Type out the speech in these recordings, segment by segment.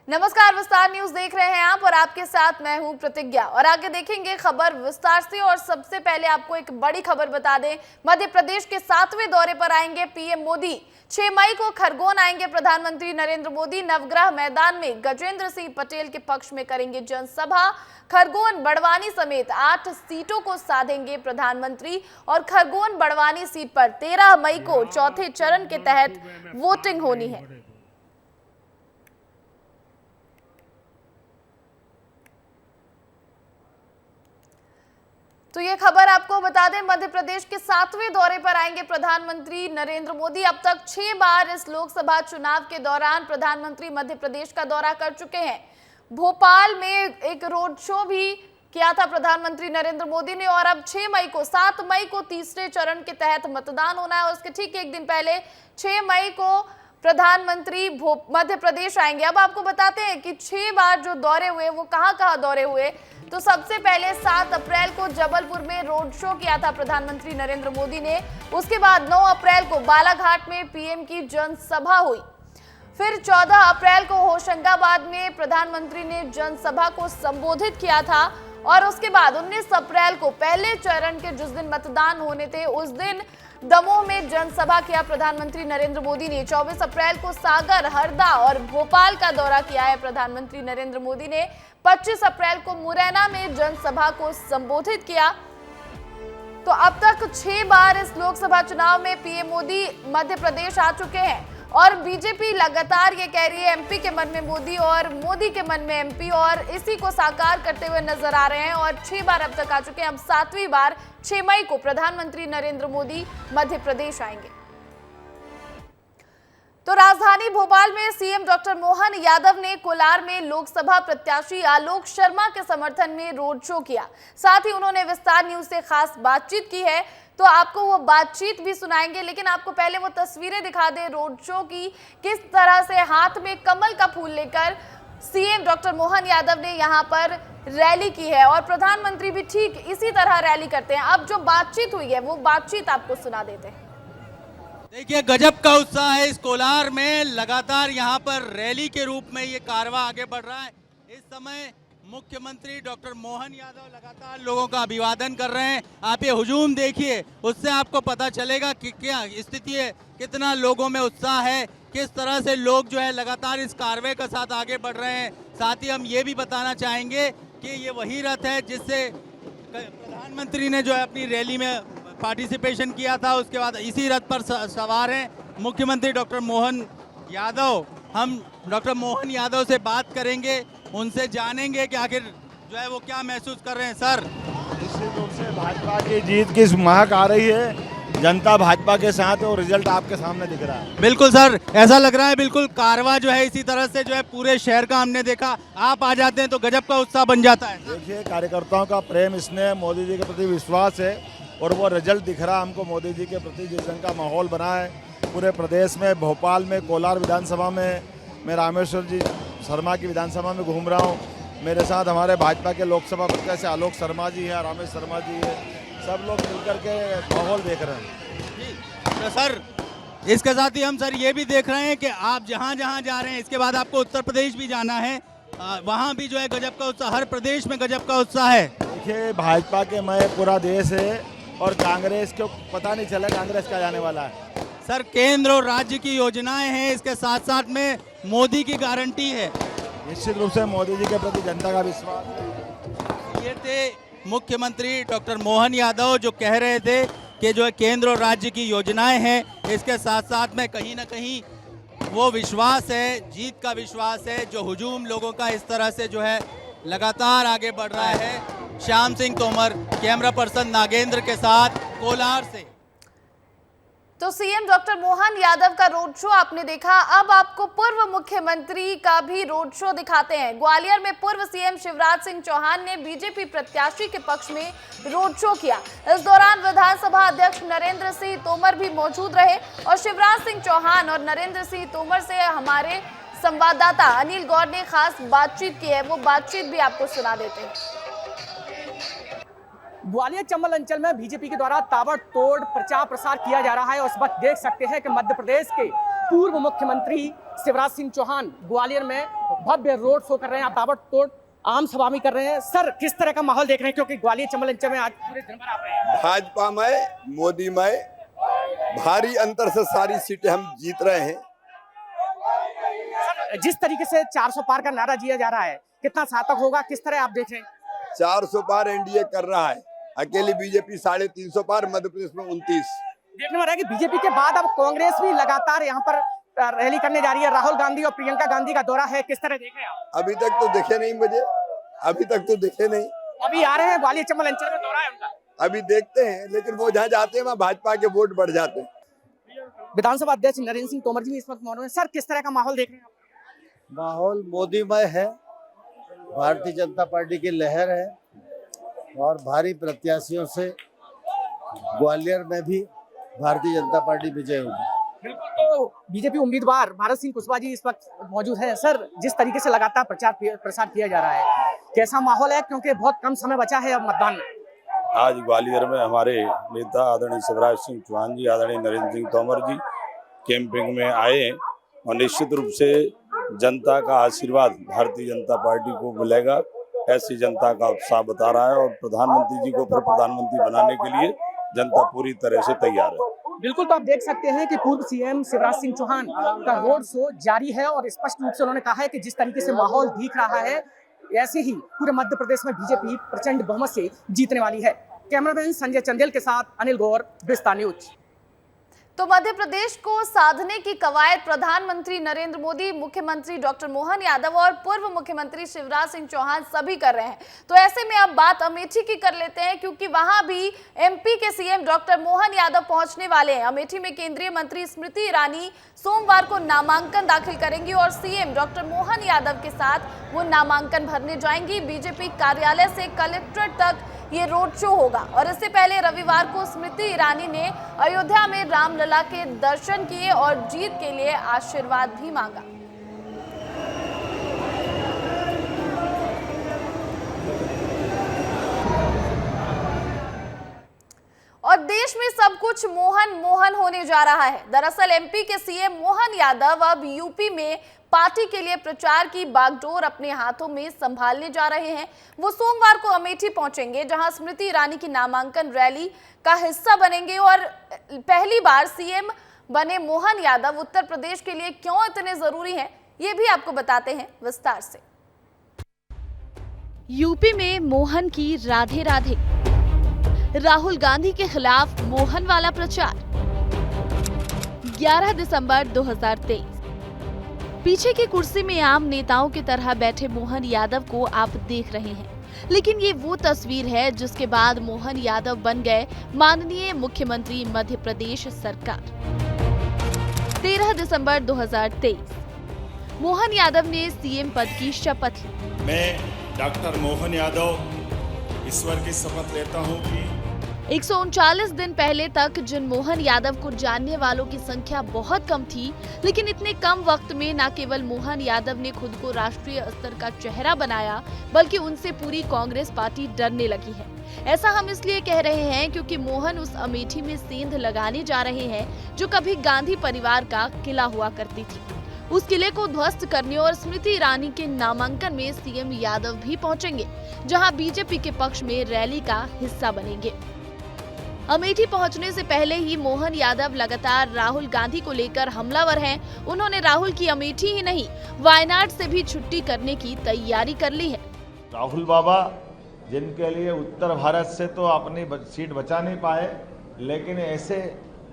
नमस्कार, विस्तार न्यूज देख रहे हैं आप और आपके साथ मैं हूं प्रतिज्ञा। और आगे देखेंगे खबर विस्तार से। और सबसे पहले आपको एक बड़ी खबर बता दें, मध्य प्रदेश के 7वें दौरे पर आएंगे पीएम मोदी। 6 मई को खरगोन आएंगे प्रधानमंत्री नरेंद्र मोदी। नवग्रह मैदान में गजेंद्र सिंह पटेल के पक्ष में करेंगे जनसभा। खरगोन बड़वानी समेत 8 सीटों को साधेंगे प्रधानमंत्री। और खरगोन बड़वानी सीट पर 13 मई को चौथे चरण के तहत वोटिंग होनी है। तो ये खबर आपको बता दें, मध्य प्रदेश के 7वें दौरे पर आएंगे प्रधानमंत्री नरेंद्र मोदी। अब तक 6 बार इस लोकसभा चुनाव के दौरान प्रधानमंत्री मध्य प्रदेश का दौरा कर चुके हैं। भोपाल में एक रोड शो भी किया था प्रधानमंत्री नरेंद्र मोदी ने। और अब 7 मई को तीसरे चरण के तहत मतदान होना है। और उसके ठीक एक दिन पहले 6 मई को प्रधानमंत्री मध्य प्रदेश आएंगे। अब आपको बताते हैं कि 6 बार जो दौरे हुए वो कहां दौरे हुए। तो सबसे पहले 7 अप्रैल को जबलपुर में रोड शो किया था प्रधानमंत्री नरेंद्र मोदी ने। उसके बाद 9 अप्रैल को बालाघाट में पीएम की जनसभा हुई। फिर 14 अप्रैल को होशंगाबाद में प्रधानमंत्री ने जनसभा को संबोधित किया था। और उसके बाद 19 अप्रैल को पहले चरण के जिस दिन मतदान होने थे उस दिन दमोह में जनसभा किया प्रधानमंत्री नरेंद्र मोदी ने। 24 अप्रैल को सागर, हरदा और भोपाल का दौरा किया है प्रधानमंत्री नरेंद्र मोदी ने। 25 अप्रैल को मुरैना में जनसभा को संबोधित किया। तो अब तक 6 बार इस लोकसभा चुनाव में पीएम मोदी मध्य प्रदेश आ चुके हैं। और बीजेपी लगातार ये कह रही है एमपी के मन में मोदी और मोदी के मन में एमपी, और इसी को साकार करते हुए नजर आ रहे हैं। और 6 बार अब तक आ चुके हैं। अब 7वीं बार 6 मई को प्रधानमंत्री नरेंद्र मोदी मध्य प्रदेश आएंगे। तो राजधानी भोपाल में सीएम डॉक्टर मोहन यादव ने कोलार में लोकसभा प्रत्याशी आलोक शर्मा के समर्थन में रोड शो किया। साथ ही उन्होंने विस्तार न्यूज से खास बातचीत की है। तो आपको वो बातचीत भी सुनाएंगे, लेकिन आपको पहले वो तस्वीरें दिखा दें रोड शो की। किस तरह से हाथ में कमल का फूल लेकर सीएम डॉक्टर मोहन यादव ने यहाँ पर रैली की है। और प्रधानमंत्री भी ठीक इसी तरह रैली करते हैं। अब जो बातचीत हुई है वो बातचीत आपको सुना देते हैं। देखिए, गजब का उत्साह है इस कोलार में। लगातार यहाँ पर रैली के रूप में ये कारवां आगे बढ़ रहा है। इस समय मुख्यमंत्री डॉक्टर मोहन यादव लगातार लोगों का अभिवादन कर रहे हैं। आप ये हुजूम देखिए, उससे आपको पता चलेगा कि क्या स्थिति है, कितना लोगों में उत्साह है, किस तरह से लोग जो है लगातार इस कारवे के साथ आगे बढ़ रहे हैं। साथ ही हम ये भी बताना चाहेंगे कि ये वही रथ है जिससे प्रधानमंत्री ने जो है अपनी रैली में पार्टिसिपेशन किया था। उसके बाद इसी रथ पर सवार हैं मुख्यमंत्री डॉक्टर मोहन यादव। हम डॉक्टर मोहन यादव से बात करेंगे, उनसे जानेंगे कि आखिर जो है वो क्या महसूस कर रहे हैं। सर, निश्चित रूप से भाजपा की जीत की महक आ रही है। जनता भाजपा के साथ है और रिजल्ट आपके सामने दिख रहा है। बिल्कुल सर, ऐसा लग रहा है बिल्कुल कारवां जो है इसी तरह से जो है पूरे शहर का हमने देखा। आप आ जाते हैं तो गजब का उत्साह बन जाता है। देखिए, कार्यकर्ताओं का प्रेम, स्नेह, मोदी जी के प्रति विश्वास है और वो रिजल्ट दिख रहा है हमको। मोदी जी के प्रति जिस ढंग का माहौल बना है पूरे प्रदेश में, भोपाल में, कोलार विधानसभा में, मैं रामेश्वर जी शर्मा की विधानसभा में घूम रहा हूँ। मेरे साथ हमारे भाजपा के लोकसभा प्रत्याशी आलोक शर्मा जी है, रामेश शर्मा जी है, सब लोग मिलकर के माहौल देख रहे हैं। तो सर, इसके साथ ही हम सर ये भी देख रहे हैं कि आप जहाँ जहाँ जा रहे हैं, इसके बाद आपको उत्तर प्रदेश भी जाना है। वहाँ भी जो है गजब का उत्साह, हर प्रदेश में गजब का उत्साह है। देखिए, भाजपा के मैं पूरा देश है और कांग्रेस को पता नहीं चला कांग्रेस का जाने वाला है। सर, केंद्र और राज्य की योजनाएं हैं, इसके साथ साथ में मोदी की गारंटी है। निश्चित रूप से मोदी जी के प्रति जनता का विश्वास है। ये थे मुख्यमंत्री डॉक्टर मोहन यादव जो कह रहे थे कि जो है केंद्र और राज्य की योजनाएं हैं, इसके साथ साथ में कहीं ना कहीं वो विश्वास है, जीत का विश्वास है। जो हुजूम लोगों का इस तरह से जो है लगातार आगे बढ़ रहा है। श्याम सिंह तोमर, कैमरा पर्सन नागेंद्र के साथ, कोलार से। तो सीएम डॉक्टर मोहन यादव का रोड शो आपने देखा। अब आपको पूर्व मुख्यमंत्री का भी रोड शो दिखाते हैं। ग्वालियर में पूर्व सीएम शिवराज सिंह चौहान ने बीजेपी प्रत्याशी के पक्ष में रोड शो किया। इस दौरान विधानसभा अध्यक्ष नरेंद्र सिंह तोमर भी मौजूद रहे। और शिवराज सिंह चौहान और नरेंद्र सिंह तोमर से हमारे संवाददाता अनिल गौर ने खास बातचीत की है। वो बातचीत भी आपको सुना देते हैं। ग्वालियर चंबल अंचल में बीजेपी के द्वारा ताबड़तोड़ प्रचार प्रसार किया जा रहा है। उस वक्त देख सकते हैं कि मध्य प्रदेश के पूर्व मुख्यमंत्री शिवराज सिंह चौहान ग्वालियर में भव्य रोड शो कर रहे हैं, ताबड़तोड़ आम सभा भी कर रहे हैं। सर, किस तरह का माहौल देख रहे हैं, क्योंकि ग्वालियर चंबल अंचल में आज पूरे दिन भर आप रहे हैं? भाजपा में, मोदी में भारी अंतर से सारी सीटें हम जीत रहे हैं। सर, जिस तरीके से 400 पार का नारा दिया जा रहा है, कितना सार्थक होगा, किस तरह आप देख रहे हैं? 400 पार एनडीए कर रहा है, अकेली बीजेपी 350 पार, मध्य प्रदेश में 29। देखने में रहा है कि बीजेपी के बाद अब कांग्रेस भी लगातार यहाँ पर रैली करने जा रही है। राहुल गांधी और प्रियंका गांधी का दौरा है, किस तरह देख रहे हैं आप? अभी तक तो दिखे नहीं मुझे, अभी तक तो दिखे नहीं। अभी आ रहे हैं, ग्वालियर चंबल अंचल में दौरा है उनका। अभी देखते हैं, लेकिन वो जहाँ जाते हैं वहाँ भाजपा के वोट बढ़ जाते हैं। विधानसभा अध्यक्ष नरेंद्र सिंह तोमर जी इस वक्त मौजूद हैं। सर, किस तरह का माहौल देख रहे हैं आप? माहौल मोदीमय है, भारतीय जनता पार्टी की लहर है और भारी प्रत्याशियों से ग्वालियर में भी भारतीय जनता पार्टी विजय होगी। बिल्कुल, तो बीजेपी उम्मीदवार भारत सिंह कुशवाहा जी इस वक्त मौजूद है। सर, जिस तरीके से लगातार प्रसार किया जा रहा है, कैसा माहौल है, क्योंकि बहुत कम समय बचा है अब मतदान में? आज ग्वालियर में हमारे नेता आदरणीय शिवराज सिंह चौहान जी, आदरणीय नरेंद्र सिंह तोमर जी कैंपिंग में आए हैं और निश्चित रूप से जनता का आशीर्वाद भारतीय जनता पार्टी को मिलेगा, ऐसी जनता का उत्साह बता रहा है। और प्रधानमंत्री जी को फिर प्रधानमंत्री बनाने के लिए जनता पूरी तरह से तैयार है। बिल्कुल, तो आप देख सकते हैं कि पूर्व सीएम शिवराज सिंह चौहान का रोड शो जारी है और स्पष्ट रूप से उन्होंने कहा है कि जिस तरीके से माहौल दिख रहा है, ऐसे ही पूरे मध्य प्रदेश में बीजेपी प्रचंड बहुमत से जीतने वाली है। कैमरामैन संजय चंदेल के साथ अनिल गौर, विस्तार न्यूज। तो मध्य प्रदेश को साधने की कवायद प्रधानमंत्री नरेंद्र मोदी, मुख्यमंत्री डॉक्टर मोहन यादव और पूर्व मुख्यमंत्री शिवराज सिंह चौहान सभी कर रहे हैं। तो ऐसे में अब बात अमेठी की कर लेते हैं, क्योंकि वहां भी एमपी के सीएम डॉक्टर मोहन यादव पहुंचने वाले हैं। अमेठी में केंद्रीय मंत्री स्मृति ईरानी सोमवार को नामांकन दाखिल करेंगी और सीएम डॉक्टर मोहन यादव के साथ वो नामांकन भरने जाएंगी। बीजेपी कार्यालय से कलेक्ट्रेट तक ये रोड शो होगा और इससे पहले रविवार को स्मृति ईरानी ने अयोध्या में रामलला के दर्शन किए और जीत के लिए आशीर्वाद भी मांगा। और देश में सब कुछ मोहन मोहन होने जा रहा है। दरअसल एमपी के सीएम मोहन यादव अब यूपी में पार्टी के लिए प्रचार की बागडोर अपने हाथों में संभालने जा रहे हैं। वो सोमवार को अमेठी पहुंचेंगे, जहां स्मृति ईरानी की नामांकन रैली का हिस्सा बनेंगे। और पहली बार सीएम बने मोहन यादव उत्तर प्रदेश के लिए क्यों इतने जरूरी हैं, ये भी आपको बताते हैं विस्तार से। यूपी में मोहन की राधे राधे, राहुल गांधी के खिलाफ मोहन वाला प्रचार। 11 दिसंबर 2023। पीछे की कुर्सी में आम नेताओं की तरह बैठे मोहन यादव को आप देख रहे हैं, लेकिन ये वो तस्वीर है जिसके बाद मोहन यादव बन गए माननीय मुख्यमंत्री मध्य प्रदेश सरकार। 13 दिसंबर 2023 मोहन यादव ने सीएम पद की शपथ ली। मैं डॉक्टर मोहन यादव ईश्वर की शपथ लेता हूं कि 139 दिन पहले तक जिन मोहन यादव को जानने वालों की संख्या बहुत कम थी, लेकिन इतने कम वक्त में न केवल मोहन यादव ने खुद को राष्ट्रीय स्तर का चेहरा बनाया, बल्कि उनसे पूरी कांग्रेस पार्टी डरने लगी है। ऐसा हम इसलिए कह रहे हैं क्योंकि मोहन उस अमेठी में सेंध लगाने जा रहे हैं जो कभी गांधी परिवार का किला हुआ करती थी। उस किले को ध्वस्त करने और स्मृति ईरानी के नामांकन में सीएम यादव भी पहुंचेंगे, जहां बीजेपी के पक्ष में रैली का हिस्सा बनेंगे। अमेठी पहुंचने से पहले ही मोहन यादव लगातार राहुल गांधी को लेकर हमलावर हैं। उन्होंने राहुल की अमेठी ही नहीं, वायनाड से भी छुट्टी करने की तैयारी कर ली है। राहुल बाबा जिनके लिए उत्तर भारत से तो अपनी सीट बचा नहीं पाए, लेकिन ऐसे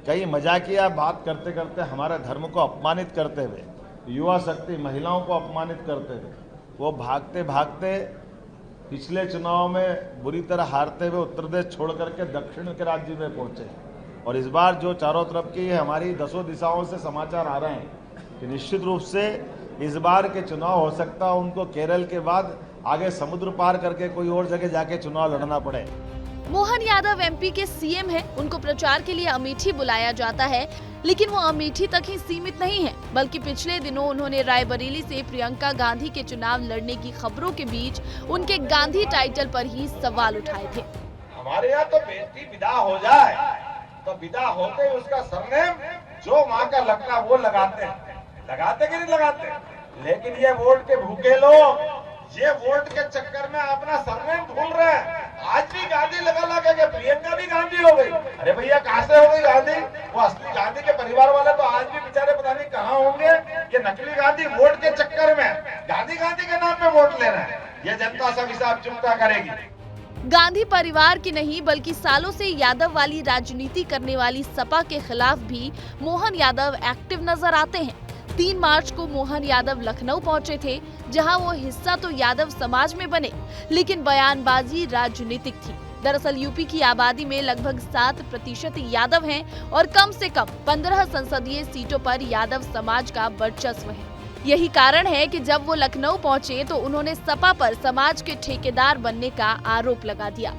कई मजाकिया बात करते करते हमारे धर्म को अपमानित करते हुए, युवा शक्ति महिलाओं को अपमानित करते हुए, वो भागते भागते पिछले चुनाव में बुरी तरह हारते हुए उत्तर प्रदेश छोड़ करके दक्षिण के राज्य में पहुंचे। और इस बार जो चारों तरफ की हमारी 10 दिशाओं से समाचार आ रहे हैं कि निश्चित रूप से इस बार के चुनाव हो सकता है उनको केरल के बाद आगे समुद्र पार करके कोई और जगह जाके चुनाव लड़ना पड़े। मोहन यादव एमपी के सीएम हैं, उनको प्रचार के लिए अमेठी बुलाया जाता है, लेकिन वो अमेठी तक ही सीमित नहीं है, बल्कि पिछले दिनों उन्होंने रायबरेली से प्रियंका गांधी के चुनाव लड़ने की खबरों के बीच उनके गांधी टाइटल पर ही सवाल उठाए थे। हमारे यहाँ तो बेटी विदा हो जाए तो विदा होते उसका सरनेम जो वहाँ का लगता वो लगाते हैं, लगाते कि नहीं लगाते। लेकिन ये वोट के भूखे लोग ये वोट के चक्कर में अपना सरनेम भूल रहे हैं। आज भी गांधी लगा के प्रियंका भी गांधी हो गई। अरे भैया कहाँ से हो गई गांधी? वो असली गांधी के परिवार वाले तो आज भी बेचारे पता नहीं कहाँ होंगे कि नकली गांधी वोट के चक्कर में गांधी गांधी के नाम पे वोट ले रहे हैं। ये जनता सब हिसाब चुकता करेगी। गांधी परिवार की नहीं बल्कि सालों से यादव वाली राजनीति करने वाली सपा के खिलाफ भी मोहन यादव एक्टिव नजर आते हैं। 3 मार्च को मोहन यादव लखनऊ पहुंचे थे, जहां वो हिस्सा तो यादव समाज में बने, लेकिन बयानबाजी राजनीतिक थी। दरअसल यूपी की आबादी में लगभग 7% यादव हैं और कम से कम 15 संसदीय सीटों पर यादव समाज का वर्चस्व है। यही कारण है कि जब वो लखनऊ पहुंचे तो उन्होंने सपा पर समाज के ठेकेदार बनने का आरोप लगा दिया।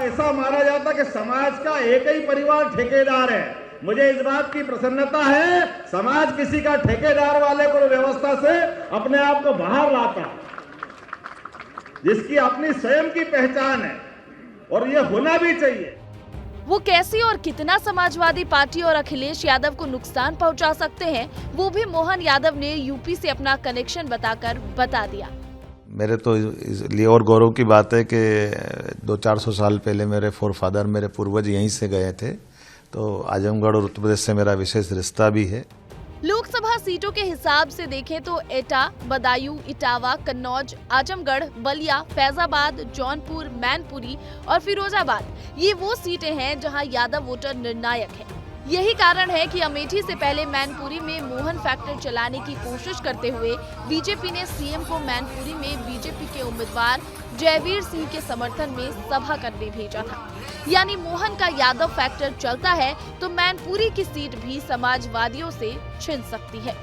ऐसा माना जाता कि समाज का एक ही परिवार ठेकेदार है। मुझे इस बात की प्रसन्नता है, समाज किसी का ठेकेदार वाले को व्यवस्था से अपने आप को बाहर लाता, जिसकी अपनी स्वयं की पहचान है, और ये होना भी चाहिए। वो कैसी और कितना समाजवादी पार्टी और अखिलेश यादव को नुकसान पहुंचा सकते हैं, वो भी मोहन यादव ने यूपी से अपना कनेक्शन बताकर बता दिया। मेरे तो इसलिए और गौरव की बात है कि 200-400 साल पहले मेरे फोरफादर, मेरे पूर्वज यहीं से गए थे, तो आजमगढ़ और उत्तर प्रदेश से मेरा विशेष रिश्ता भी है। लोकसभा सीटों के हिसाब से देखें तो एटा, बदायूं, इटावा, कन्नौज, आजमगढ़, बलिया, फैजाबाद, जौनपुर, मैनपुरी और फिरोजाबाद ये वो सीटें हैं जहां यादव वोटर निर्णायक है। यही कारण है कि अमेठी से पहले मैनपुरी में मोहन फैक्टर चलाने की कोशिश करते हुए बीजेपी ने सीएम को मैनपुरी में बीजेपी के उम्मीदवार जयवीर सिंह के समर्थन में सभा करने भेजा था। यानी मोहन का यादव फैक्टर चलता है तो मैनपुरी की सीट भी समाजवादियों से छिन सकती है।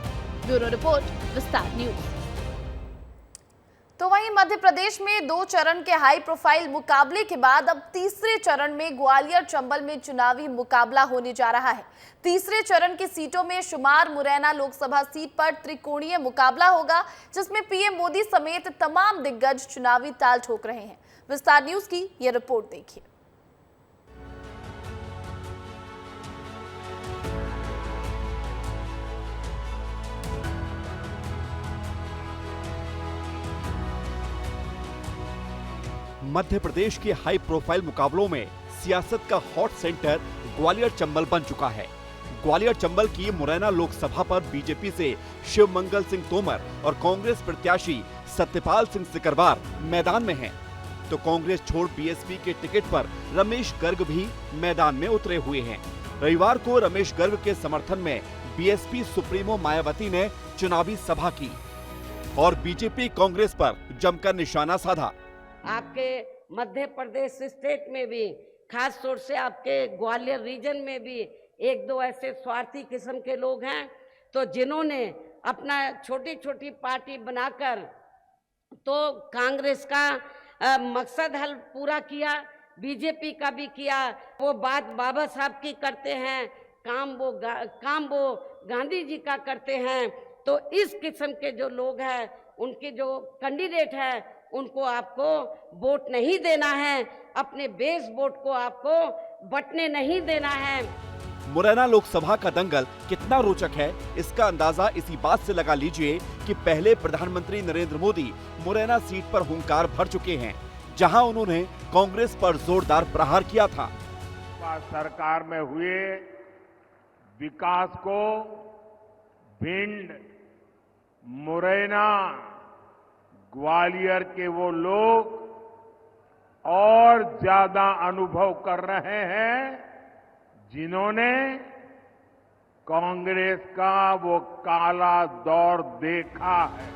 ब्यूरो रिपोर्ट, विस्तार न्यूज। तो वहीं मध्य प्रदेश में 2 चरण के हाई प्रोफाइल मुकाबले के बाद अब तीसरे चरण में ग्वालियर चंबल में चुनावी मुकाबला होने जा रहा है। तीसरे चरण की सीटों में शुमार मुरैना लोकसभा सीट पर त्रिकोणीय मुकाबला होगा, जिसमें पीएम मोदी समेत तमाम दिग्गज चुनावी ताल ठोक रहे हैं। विस्तार न्यूज की ये रिपोर्ट देखिए। मध्य प्रदेश के हाई प्रोफाइल मुकाबलों में सियासत का हॉट सेंटर ग्वालियर चंबल बन चुका है। ग्वालियर चंबल की मुरैना लोकसभा पर बीजेपी से शिवमंगल सिंह तोमर और कांग्रेस प्रत्याशी सत्यपाल सिंह सिकरवार मैदान में हैं, तो कांग्रेस छोड़ बीएसपी के टिकट पर रमेश गर्ग भी मैदान में उतरे हुए हैं। रविवार को रमेश गर्ग के समर्थन में बीएसपी सुप्रीमो मायावती ने चुनावी सभा की और बीजेपी कांग्रेस पर जमकर निशाना साधा। आपके मध्य प्रदेश स्टेट में भी, खास तौर से आपके ग्वालियर रीजन में भी 1-2 ऐसे स्वार्थी किस्म के लोग हैं, तो जिन्होंने अपना छोटी छोटी पार्टी बनाकर तो कांग्रेस का मकसद हल पूरा किया, बीजेपी का भी किया। वो बात बाबा साहब की करते हैं, काम वो गांधी जी का करते हैं। तो इस किस्म के जो लोग हैं, उनके जो कैंडिडेट है, उनको आपको वोट नहीं देना है, अपने बेस वोट को आपको बंटने नहीं देना है। मुरैना लोकसभा का दंगल कितना रोचक है, इसका अंदाजा इसी बात से लगा लीजिए कि पहले प्रधानमंत्री नरेंद्र मोदी मुरैना सीट पर हुंकार भर चुके हैं, जहां उन्होंने कांग्रेस पर जोरदार प्रहार किया था। सरकार में हुए विकास को भिंड, मुरैना, ग्वालियर के वो लोग और ज्यादा अनुभव कर रहे हैं, जिन्होंने कांग्रेस का वो काला दौर देखा है।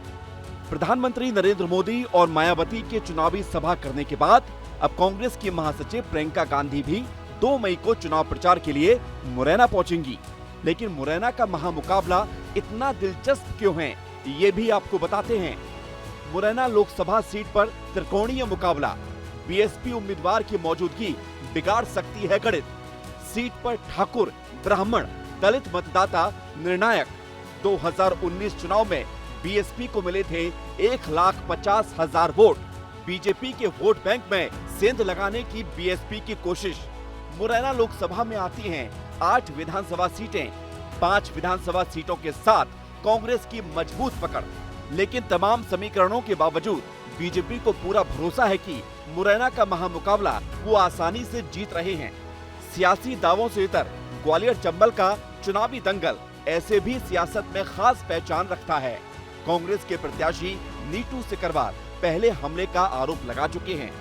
प्रधानमंत्री नरेंद्र मोदी और मायावती के चुनावी सभा करने के बाद अब कांग्रेस की महासचिव प्रियंका गांधी भी 2 मई को चुनाव प्रचार के लिए मुरैना पहुंचेंगी। लेकिन मुरैना का महामुकाबला इतना दिलचस्प क्यों है, ये भी आपको बताते हैं। मुरैना लोकसभा सीट पर त्रिकोणीय मुकाबला, बीएसपी उम्मीदवार की मौजूदगी बिगाड़ सकती है गणित। सीट पर ठाकुर, ब्राह्मण, दलित मतदाता निर्णायक। 2019 चुनाव में बीएसपी को मिले थे 1,50,000 वोट। बीजेपी के वोट बैंक में सेंध लगाने की बीएसपी की कोशिश। मुरैना लोकसभा में आती हैं 8 विधानसभा सीटें, 5 विधानसभा सीटों के साथ कांग्रेस की मजबूत पकड़। लेकिन तमाम समीकरणों के बावजूद बीजेपी को पूरा भरोसा है कि मुरैना का महामुकाबला वो आसानी से जीत रहे हैं। सियासी दावों से इतर ग्वालियर चंबल का चुनावी दंगल ऐसे भी सियासत में खास पहचान रखता है। कांग्रेस के प्रत्याशी नीतू सिकरवार पहले हमले का आरोप लगा चुके हैं।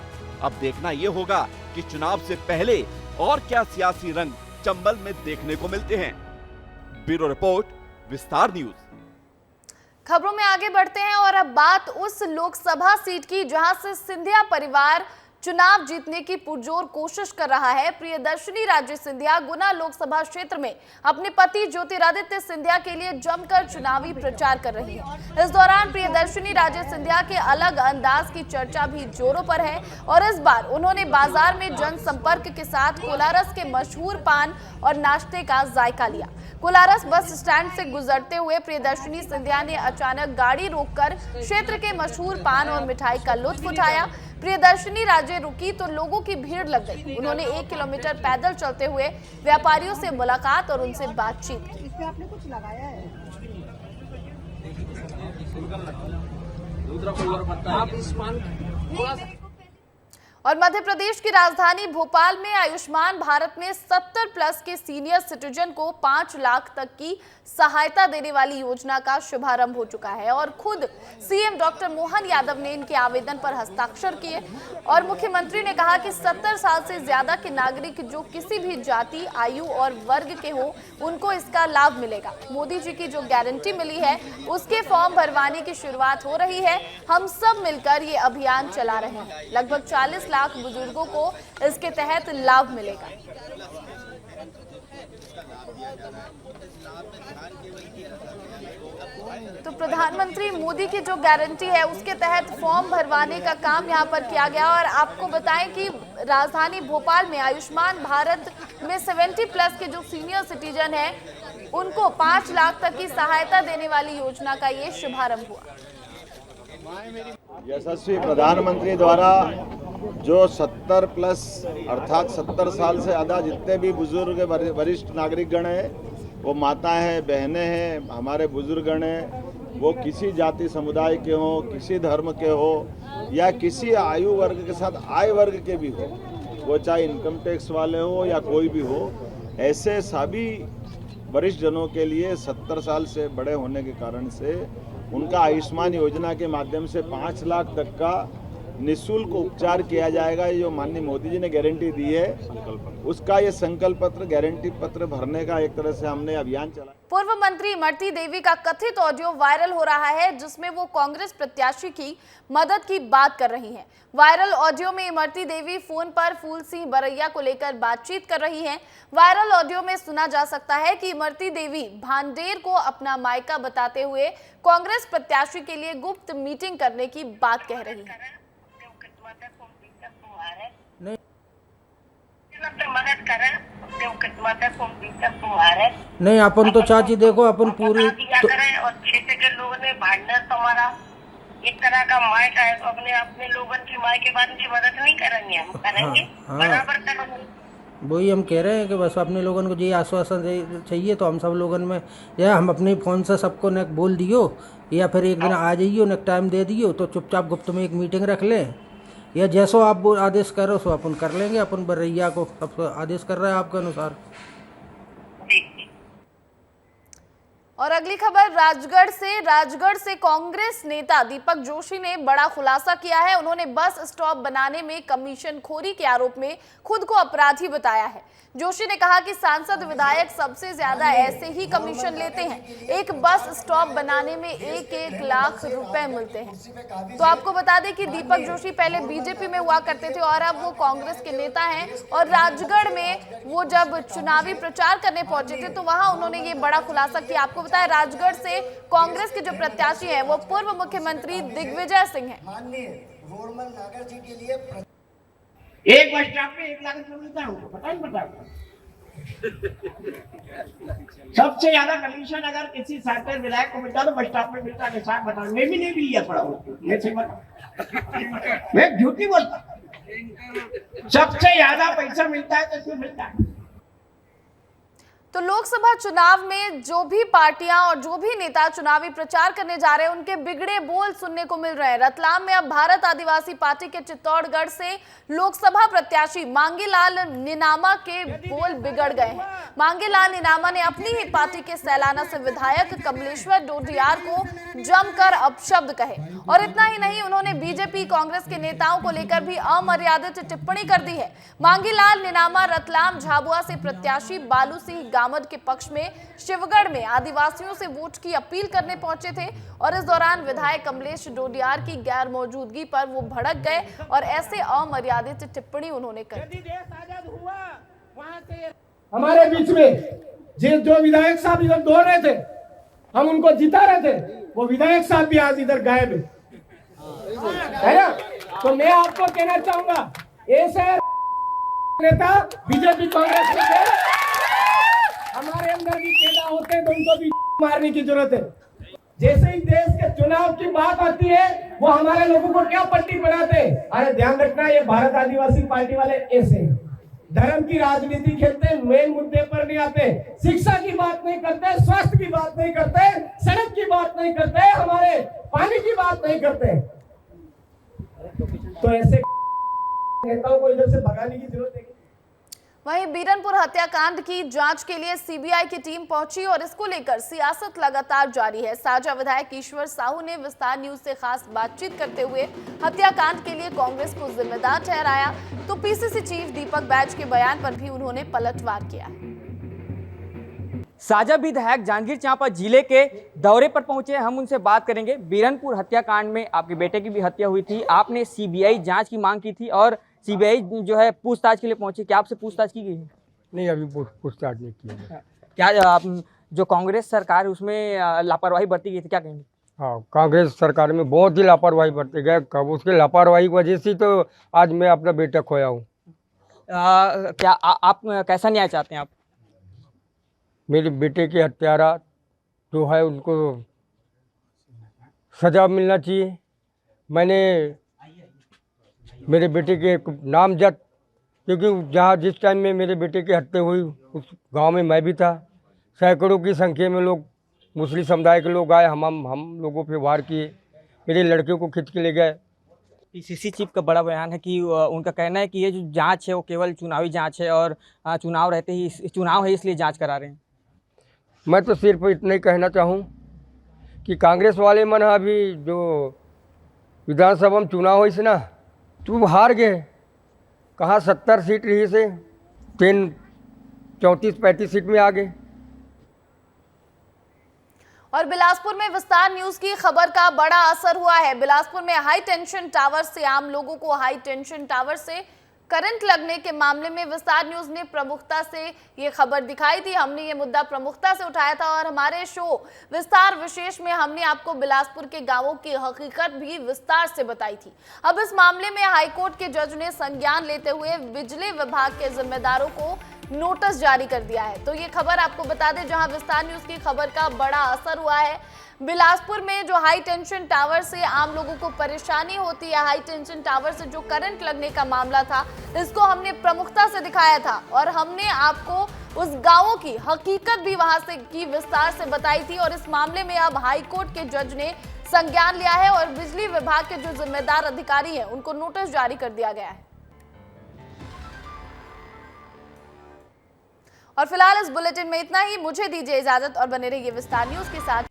अब देखना ये होगा कि चुनाव से पहले और क्या सियासी रंग चंबल में देखने को मिलते हैं। ब्यूरो रिपोर्ट, विस्तार न्यूज। खबरों में आगे बढ़ते हैं और अब बात उस लोकसभा सीट की जहां से सिंधिया परिवार चुनाव जीतने की पुरजोर कोशिश कर रहा है। प्रियदर्शनी राजे सिंधिया गुना लोकसभा क्षेत्र में अपने पति ज्योतिरादित्य सिंधिया के लिए जमकर चुनावी प्रचार कर रही है। इस दौरान प्रियदर्शनी राजे सिंधिया के अलग अंदाज की चर्चा भी जोरों पर है और इस बार उन्होंने बाजार में जनसंपर्क के साथ कोलारस के मशहूर पान और नाश्ते का जायका लिया। कोलारस बस स्टैंड से गुजरते हुए प्रियदर्शनी सिंधिया ने अचानक गाड़ी रोककर क्षेत्र के मशहूर पान और मिठाई का लुत्फ उठाया। प्रियदर्शनी राजे रुकी तो लोगों की भीड़ लग गई। उन्होंने 1 किलोमीटर पैदल चलते हुए व्यापारियों से मुलाकात और उनसे बातचीत की। इसमें आपने कुछ लगाया है? आप इस पान और मध्य प्रदेश की राजधानी भोपाल में आयुष्मान भारत में 70 प्लस के सीनियर सिटीजन को 5 लाख तक की सहायता देने वाली योजना का शुभारंभ हो चुका है और खुद सीएम डॉक्टर मोहन यादव ने इनके आवेदन पर हस्ताक्षर किए और मुख्यमंत्री ने कहा कि 70 साल से ज्यादा के नागरिक जो किसी भी जाति, आयु और वर्ग के हो उनको इसका लाभ मिलेगा। मोदी जी की जो गारंटी मिली है उसके फॉर्म भरवाने की शुरुआत हो रही है। हम सब मिलकर ये अभियान चला रहे हैं। लगभग 40 लाख बुजुर्गों को इसके तहत लाभ मिलेगा। तो प्रधानमंत्री मोदी की जो गारंटी है उसके तहत फॉर्म भरवाने का काम यहां पर किया गया और आपको बताएं कि राजधानी भोपाल में आयुष्मान भारत में 70 प्लस के जो सीनियर सिटीजन हैं उनको 5 लाख तक की सहायता देने वाली योजना का ये शुभारंभ हुआ। यशस्वी प्रधानमंत्री द्वारा जो 70 प्लस अर्थात 70 साल से ज़्यादा जितने भी बुजुर्ग वरिष्ठ नागरिकगण हैं, वो माताएं हैं, बहनें हैं, हमारे बुजुर्गगण हैं, वो किसी जाति समुदाय के हों, किसी धर्म के हो या किसी आयु वर्ग के साथ आय वर्ग के भी हो, वो चाहे इनकम टैक्स वाले हो या कोई भी हो, ऐसे सभी वरिष्ठ जनों के लिए 70 साल से बड़े होने के कारण से उनका आयुष्मान योजना के माध्यम से 5 लाख तक का निःशुल्क उपचार किया जाएगा। ये जो माननीय मोदी जी ने गारंटी दी है उसका ये संकल्प पत्र, गारंटी पत्र भरने का एक तरह से हमने अभियान चला। पूर्व मंत्री इमरती देवी का कथित ऑडियो वायरल हो रहा है जिसमें वो कांग्रेस प्रत्याशी की मदद की बात कर रही हैं। वायरल ऑडियो में इमरती देवी फोन पर फूल सिंह बरैया को लेकर बातचीत कर रही हैं। वायरल ऑडियो में सुना जा सकता है कि इमरती देवी भांडेर को अपना मायका बताते हुए कांग्रेस प्रत्याशी के लिए गुप्त मीटिंग करने की बात कह रही है। नहीं अपन तो चाची देखो अपन पूरी तो... और क्षेत्र के लोगों ने भांडर तो हमारा एक तरह का मायका है तो अपने लोगों की माय के बाद उनकी मदद नहीं करेंगे, हम करेंगे बराबर करेंगे। वही हम कह रहे हैं कि बस अपने लोगों को ये आश्वासन चाहिए तो हम सब लोगों में या हम अपने फोन से सबको ने बोल दियो या फिर एक दिन आ जाइयो ने टाइम दे दियो तो चुपचाप गुप्त में एक मीटिंग रख लें या जैसो आप आदेश करो सो अपन कर लेंगे। अपन बरैया को अब आदेश कर रहे हैं आपके अनुसार। और अगली खबर राजगढ़ से कांग्रेस नेता दीपक जोशी ने बड़ा खुलासा किया है। उन्होंने बस स्टॉप बनाने में कमीशन खोरी के आरोप में खुद को अपराधी बताया है। जोशी ने कहा कि सांसद विधायक सबसे ज्यादा ऐसे ही कमीशन लेते हैं। एक बस स्टॉप बनाने में 1-1 लाख रुपए मिलते हैं। तो आपको बता दें कि दीपक जोशी पहले बीजेपी में हुआ करते थे और अब वो कांग्रेस के नेता हैं और राजगढ़ में वो जब चुनावी प्रचार करने पहुंचे थे तो वहां उन्होंने ये बड़ा खुलासा किया। आपको बताया राजगढ़ से कांग्रेस के जो प्रत्याशी हैं वो पूर्व मुख्यमंत्री दिग्विजय सिंह हैं। एक बस स्टॉप में 1 लाख रुपए मिलता है, उनको पता ही पता। सबसे ज्यादा कमीशन अगर किसी सांसद विधायक को मिलता तो बस स्टॉप में मिलता है। साथ बता, मैं भी नहीं लिया पड़ा मैं से बता, मैं झूठी बोलता। सबसे ज्यादा पैसा मिलता है तो क्यों मिलता है? तो लोकसभा चुनाव में जो भी पार्टियां और जो भी नेता चुनावी प्रचार करने जा रहे हैं उनके बिगड़े बोल सुनने को मिल रहे हैं। रतलाम में अब भारत आदिवासी पार्टी के चित्तौड़गढ़ से लोकसभा प्रत्याशी मांगेलाल निनामा के बोल बिगड़ गए हैं। मांगेलाल निनामा ने अपनी ही पार्टी के सैलाना से विधायक कमलेश्वर डोडियार को जमकर अपशब्द कहे और इतना ही नहीं, उन्होंने बीजेपी कांग्रेस के नेताओं को लेकर भी अमर्यादित टिप्पणी कर दी है। मांगेलाल निनामा रतलाम झाबुआ से प्रत्याशी बालू सिंह गामद के पक्ष में शिवगढ़ में आदिवासियों से वोट की अपील करने पहुंचे थे और इस दौरान विधायक कमलेश डोडियार की गैर मौजूदगी पर वो भड़क गए और ऐसे अमर्यादित टिप्पणी उन्होंने की। हमारे बीच में जो विधायक साहब इधर दौड़ रहे थे, हम उनको जिता रहे थे, वो विधायक साहब भी आज इधर गायब है ना। तो मैं आपको कहना चाहूंगा, ऐसे नेता बीजेपी कांग्रेस के हमारे अंदर भी पैदा होते हैं तो उनको भी मारने की जरूरत है। जैसे ही देश के चुनाव की बात आती है वो हमारे लोगों को क्या पट्टी पढ़ाते हैं। अरे ध्यान रखना, ये भारत आदिवासी पार्टी वाले ऐसे हैं, धर्म की राजनीति खेलते हैं, मेन मुद्दे पर नहीं आते, शिक्षा की बात नहीं करते, स्वास्थ्य की बात नहीं करते, सड़क की बात नहीं करते, हमारे पानी की बात नहीं करते। तो ऐसे नेताओं को इधर से भगाने की जरूरत है। वहीं बीरनपुर हत्याकांड की जांच के लिए सीबीआई की टीम पहुंची और इसको लेकर सियासत लगातार जारी है। साजा विधायक ईश्वर साहू ने विस्तार न्यूज से खास बातचीत करते हुए हत्याकांड के लिए कांग्रेस को जिम्मेदार ठहराया, तो पीसीसी चीफ दीपक बैज के बयान पर भी उन्होंने पलटवार किया। साजा विधायक जांजगीर चांपा जिले के दौरे पर पहुंचे, हम उनसे बात करेंगे। बीरनपुर हत्याकांड में आपके बेटे की भी हत्या हुई थी, आपने सीबीआई जांच की मांग की थी और सीबीआई जो है पूछताछ के लिए पहुंची, क्या आपसे पूछताछ की गई है? नहीं, अभी पूछताछ नहीं की है। क्या आप जो कांग्रेस सरकार उसमें लापरवाही बरती गई थी, क्या कहेंगे? हाँ, कांग्रेस सरकार में बहुत ही लापरवाही बरती गए, कब उसके लापरवाही की वजह से तो आज मैं अपना बेटा खोया हूँ। क्या आप कैसा न्याय चाहते हैं आप? मेरे बेटे के हत्यारा जो है उनको सजा मिलना चाहिए। मैंने मेरे बेटे के नामजद, क्योंकि जहाँ जिस टाइम में मेरे बेटे की हत्या हुई उस गांव में मैं भी था, सैकड़ों की संख्या में लोग मुस्लिम समुदाय के लोग आए, हम लोगों पे वार किए, मेरे लड़के को खींच के ले गए। पीसीसी चीफ का बड़ा बयान है कि उनका कहना है कि ये जो जांच है वो केवल चुनावी जांच है और चुनाव रहते ही चुनाव है इसलिए जांच करा रहे हैं। मैं तो सिर्फ इतना ही कहना चाहूँ कि कांग्रेस वाले मन अभी जो विधानसभा में चुनाव हुई से ना, तो हार गए। कहाँ 70 सीट रही से 34-35 सीट में आ गए। और बिलासपुर में विस्तार न्यूज की खबर का बड़ा असर हुआ है। बिलासपुर में हाई टेंशन टावर से आम लोगों को हाई टेंशन टावर से करंट लगने के मामले में विस्तार न्यूज ने प्रमुखता से ये खबर दिखाई थी। हमने ये मुद्दा प्रमुखता से उठाया था और हमारे शो विस्तार विशेष में हमने आपको बिलासपुर के गांवों की हकीकत भी विस्तार से बताई थी। अब इस मामले में हाईकोर्ट के जज ने संज्ञान लेते हुए बिजली विभाग के जिम्मेदारों को नोटिस जारी कर दिया है। तो ये खबर आपको बता दें, जहां विस्तार न्यूज की खबर का बड़ा असर हुआ है। बिलासपुर में जो हाई टेंशन टावर से आम लोगों को परेशानी होती है, हाई टेंशन टावर से जो करंट लगने का मामला था, इसको हमने प्रमुखता से दिखाया था और हमने आपको उस गांवों की हकीकत भी वहां से की विस्तार से बताई थी। और इस मामले में अब हाई कोर्ट के जज ने संज्ञान लिया है और बिजली विभाग के जो जिम्मेदार अधिकारी हैं उनको नोटिस जारी कर दिया गया है। और फिलहाल इस बुलेटिन में इतना ही। मुझे दीजिए इजाजत और बने रहिए विस्तार न्यूज के साथ।